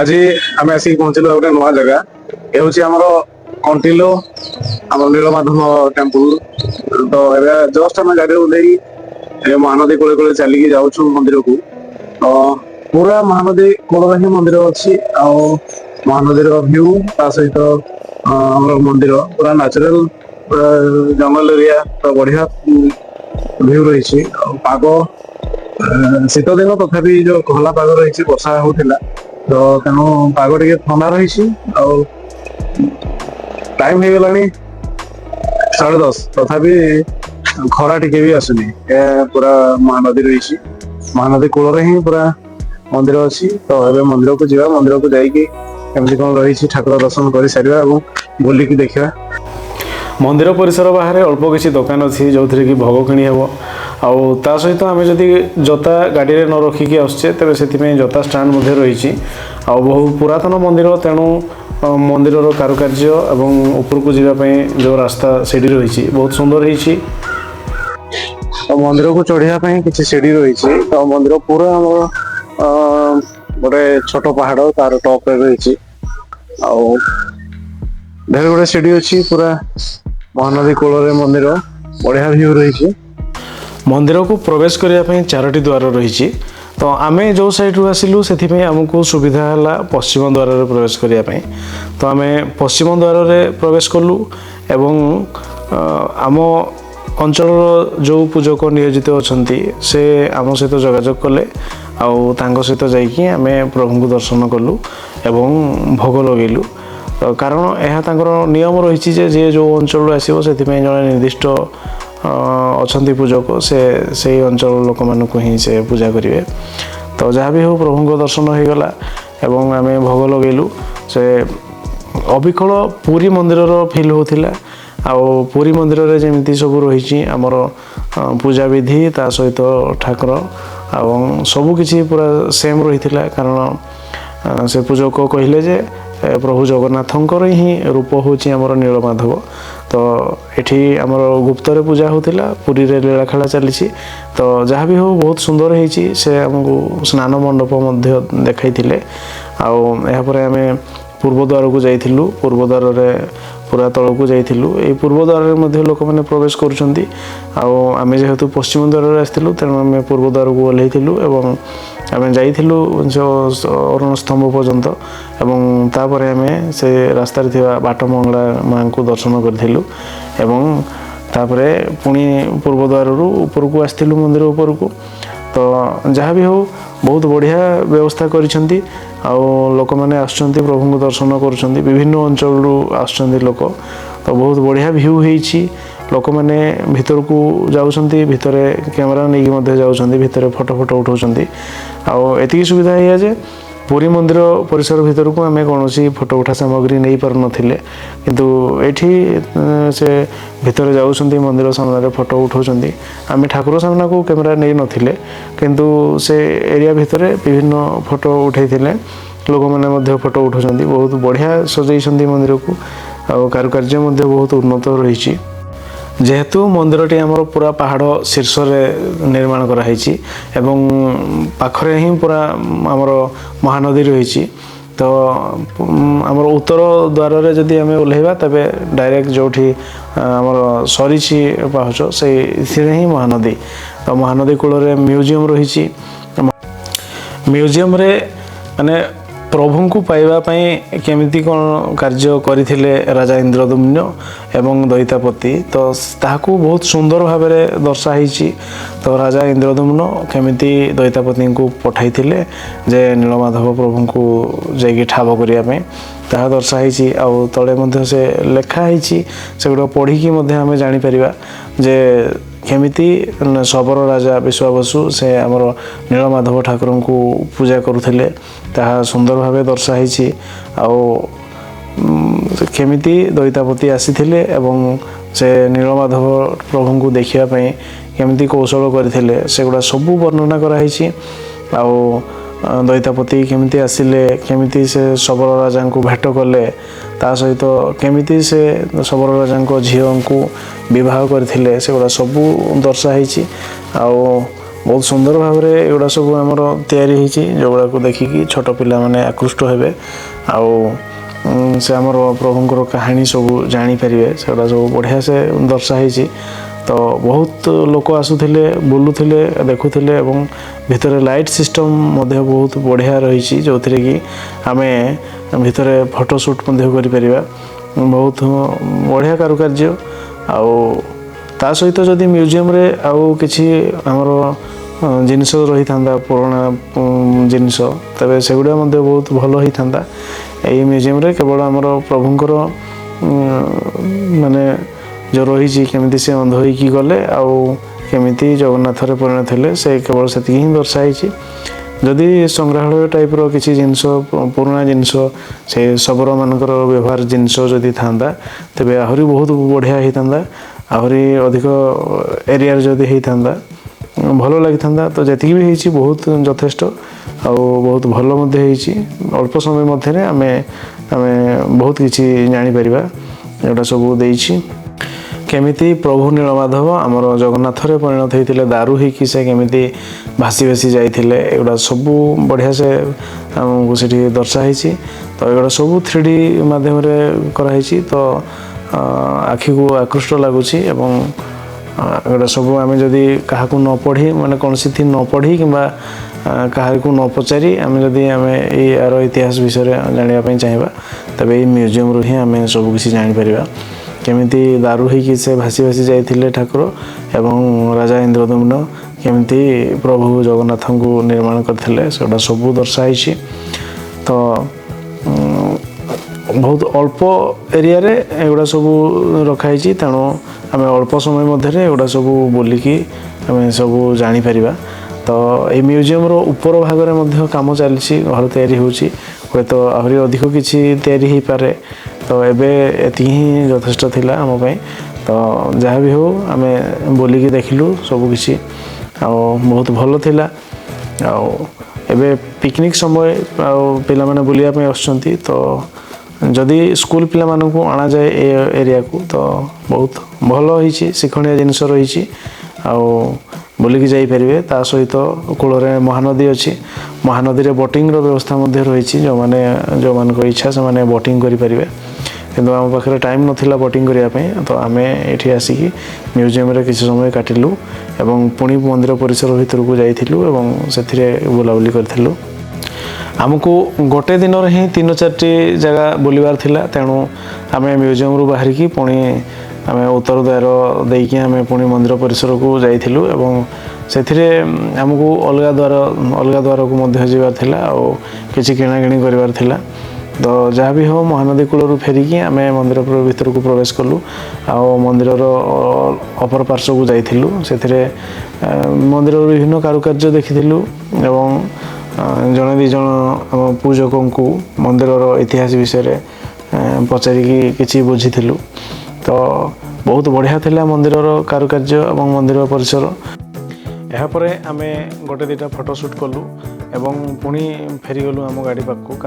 आज आम आसिक पहुंचलु गोटे नुआ जगह ये हूँ आमर कंटिलो आम नीलमाधव टेम्पल तो जस्ट आम गाड़ी ओह्लैक महानदी कूले कूले चलिकी जाऊँ मंदिर को तो पूरा महानदी कूल ही मंदिर अच्छी महानदी भ्यू ता सहित मंदिर पूरा नेचुरल पूरा जंगल एरिया तो बढ़िया भ्यू रही पाग शीत दिन तथापि जो कोहला पाग रही वर्षा होता तो तेणु पाग टे ठंडा रही टाइम हो गला 10:30 तथापि खरा टिके भी आसुनी पूरा महानदी रही महानदी कूल ही पूरा मंदिर अच्छी तो ए मंदिर को जा मंदिर को जाकि केमती कौन रही ठाकुर दर्शन कर सारा बुलिकी देखा मंदिर परिसर बाहर अल्प किसी दुकान अच्छी जो थी कि भोग किणी हे ता सहित आम जदि जोता गाड़ी में न रखिकी आसचे तेरे से जोता स्टाण्ड रही बहु पुरातन मंदिर तेणु मंदिर कारुकार्य एवं ऊपर को जावाई जो रास्ता सीढ़ी रही बहुत सुंदर रही तो मंदिर को चढ़ाई किसी सीढ़ी रही तो मंदिर पूरा गोटे छोट पहाड़ तार टॉप रही ढेर गुड़े सीढ़ी अच्छी पूरा महानदी कूल मंदिर बढ़िया व्यू रही मंदिर को प्रवेश करने 4टी द्वार रही तो आम जो साइड आसिलु से आमको सुविधा है पश्चिम द्वार प्रवेश करने तो आम पश्चिम द्वार प्रवेश कलु एवं आम अंचल जो पूजक नियोजित अच्छा से आम सहित जोगाजोग कले सहित जाकि आम प्रभु को दर्शन कलु एवं भोग लगेलु कारण यह नियम रही जे जो अंचल आसो से जड़े निर्दिष्ट अच्छा पूजक से अंचल लोक मानक ही से पूजा करेंगे तो जहाँ भी हो प्रभु को दर्शन हो गला एवं आम भोग लगेलु से अबिकल पुरी मंदिर फिल होता पुरी मंदिर रे जमी सब रही आमर पूजा विधि ता सहित ठाकुर एवं सबकि पूरा सेम रही कारण से पूजक कहले जे प्रभु जगन्नाथंकर ही रूप होची आमर नीलमाधव तो एठी आमर गुप्तर पूजा होतिला पुरी रे लीला खेला चली तो जहाँ भी हो बहुत सुंदर होती से आमको स्नान मंडप मध्य देखाइथिले आपर आम पूर्वद्वार को जाइथिलु पूर्वद्वार रे पूरा तल को जाइथिलु ए पूर्वद्वार रे लोक मैंने प्रवेश करुछंती आम जेहेतु पश्चिम द्वार आसथिलु तेणु आम पूर्वद्वार को ओह्लैथिलु एवं आम जाइथिलु अरुण स्तंभ पर्यंत एवं तापर आम से रास्ता बाट मंगला माँ को दर्शन करूँ एवं तापर पुणी पूर्वद्वार ऊपर को आसथिलु मंदिर ऊपर को तो जहाँ भी हो बहुत बढ़िया व्यवस्था करिसेंती लोक मैंने आसुचंती प्रभु को दर्शन करुछंती विभिन्न अंचल आसुचंती लोक तो बहुत बढ़िया व्यू होईछि लोक मैंने भीतर को जाउछंती भितर कैमरा नहीं मध्य जाउछंती भितर फोटो फोटो उठाउछंती एतिकी सुविधा है जे पुरी मंदिर परिसर भीतर को आम कौन फोटो उठा सामग्री नहीं पार नथिले किंतु एठी से भितर जाउछंती मंदिर सामने फोटो उठाउछंती आम ठाकुर सामना को कैमरा नहीं नथिले किंतु से एरिया भितर विभिन्न फोटो उठाइथिले लोक मैंने मध्य फोटो उठाउछंती बहुत बढ़िया सजाइछंती मंदिर को कारुकार्य मध्य बहुत उन्नत रही जेहेतु मंदिरटी आमर पूरा पहाड़ शीर्ष निर्माण कराई एवं पाखरे ही पूरा आमर महानदी रही तो आमर उत्तर द्वार रे जदि आम ओह्लैबा तबे डायरेक्ट जो आमर सरी पाहच से ही महानदी तो महानदी कूल म्यूजियम रही म्यूजियम रे माने प्रभु को पाइबापी केमिति कौन कार्य करथिले राजा इंद्रदुम्न एवं दैतापति तो ताकू बहुत सुंदर भाव में दर्शाई तो राजा इंद्रदुम्न केमिति दैतापति को पठाई जे नीलमाधव प्रभु को जाकि ठाब करने ताहा दर्शाई तले मध्य से लेखाई से गुड़ा पढ़ी आम जापर जे केमिति शबर राजा विश्वावसु से आमर नीलमाधव ठाकुर को पूजा करुले ताहा सुंदर भाव दर्शाई केमिति दैतापति आसीथिले एवं से नीलमाधव प्रभु को देखापी केमिति कौशल करथिले सेगुड़ा सबू वर्णना कराई दैतापति केमिति आसिले केमिति से शबर राजा को भेट कले ता सहित केमिति से शबर राजा झील को विवाह करथिले सेगुड़ा सबू दर्शाई बहुत सुंदर भाव में एगुड़ा सब आमर तैयारी देखिकी छोट पिला माने आकृष्ट हेबे से आमर प्रभुंर कहानी सब जानीपर से सब बढ़िया से दर्शाई। तो बहुत लोक आसुले बुलूले देखुले भितर लाइट सिस्टम बहुत बढ़िया रही जो थी कि आम भितर फोटो शूट कर बहुत बढ़िया कारुकार्य ता सहित जदि म्यूजियम रे आउ किछि हमर जिनस रही था पुराना जिनस तबे सेगुड़ा बहुत भल होता यही म्यूजियम रे केवल आमर प्रभुंकर माने जो रही केमी से अंध होकी गले आमी जगन्नाथ परिणत हेले से केवल से ही दर्शाई। जदि संग्रहालय टाइप रो किसी जिनस पुराना जिनस से शबर मानकर व्यवहार जिनस जदि था तेबे आहरी बहुत बढ़िया होता आहरी अधिक एरिया जदि होता भल लगी था। तो जी भी बहुत यथेष्ट आ बहुत भल अल्प समय मध्य आम बहुत किसी जापर एटा सब देछि। केमिति प्रभु नीलमाधव आमर जगन्नाथ परिणत होते दारू होकी से केमिति भासी भासी जाइए एगुड़ा सब बढ़िया से आमको से दर्शाई। तो एगुड़ा सब 3D माध्यम कराई तो आखि को आकृष्ट लगुच एगुड़ा सब आम जदि क्या न पढ़ी माने कौन सी न पढ़ी कि क्या न पचारि आम जदि आम यार इतिहास विषय जानापी चाहिए तब ये म्यूजियम रू ही आम सबकि जापर केमिति दारू होकी से भासी भासी जाइए ठाकुर एवं राजा इंद्रदम्न केमिति प्रभु जगन्नाथ को निर्माण करते से सब दर्शाई। तो बहुत अल्प एरिया रे एगुड़ा सब रखाई तेणु आम अल्प समय मध्य एगुड़ा सब बुलिकी आम सब जापर। तो ये म्यूजियम रो ऊपर भाग में काम चली घर तैयारी होची तो आहरी अधिक किसी तैयारी हो पारे। तो एबे एति ही यथेष्ट थिला आम पई। तो जहाँ भी हो आम बोलिकी देखिलु सबकिछि बहुत भल थिला। एबे पिकनिक समय पिला माने बुलिया पे आछंती तो जदि स्कूल पिला मानकु आना जाए ए एरिया को तो बहुत भल होईछि शिक्षणीय जिनस रही बुलिकी जाइपारे। ता सहित कूल महानदी अच्छी महानदी रे बोटिंग रो व्यवस्था रही जो माने जो मान इच्छा से माने बोटिंग करें किंतु आम पाखे टाइम नथिला बोटिंग करने तो आम ये आसिकी म्यूजियम रे किसी समय काटिलु एवं पुणी मंदिर परिसर भितर को जाइलु एवं से बुलाबुली करूँ। आमको गोटे दिन ही 3-4 जगह बुलबार थिला तेणु आम म्यूजियम रू बाहरिकी पुणी आम उत्तर द्वार देकी आम पुणी मंदिर परिसर को जाइलु एवं से आमको अलग द्वार को जाबार थिला और किसी किणाकिणी करार थिला। तो जहाँ भी हो महानदी कूल फेरिकी आम मंदिर भीतर को प्रवेश कलु आ मंदिर अपर पार्श्व को जाइलु से मंदिर विभिन्न कारुकार्य देखिलु एवं जड़े 2 जन आम पूजक को मंदिर इतिहास विषय पचारिकी किसी बुझी। तो बहुत बढ़िया थिला मंदिर कारुकार्य एवं मंदिर परिसर। यापर आम गोटे 2टा फोटो शूट कलु एवं पुणी फेरीगलु आम गाड़ी पाखक।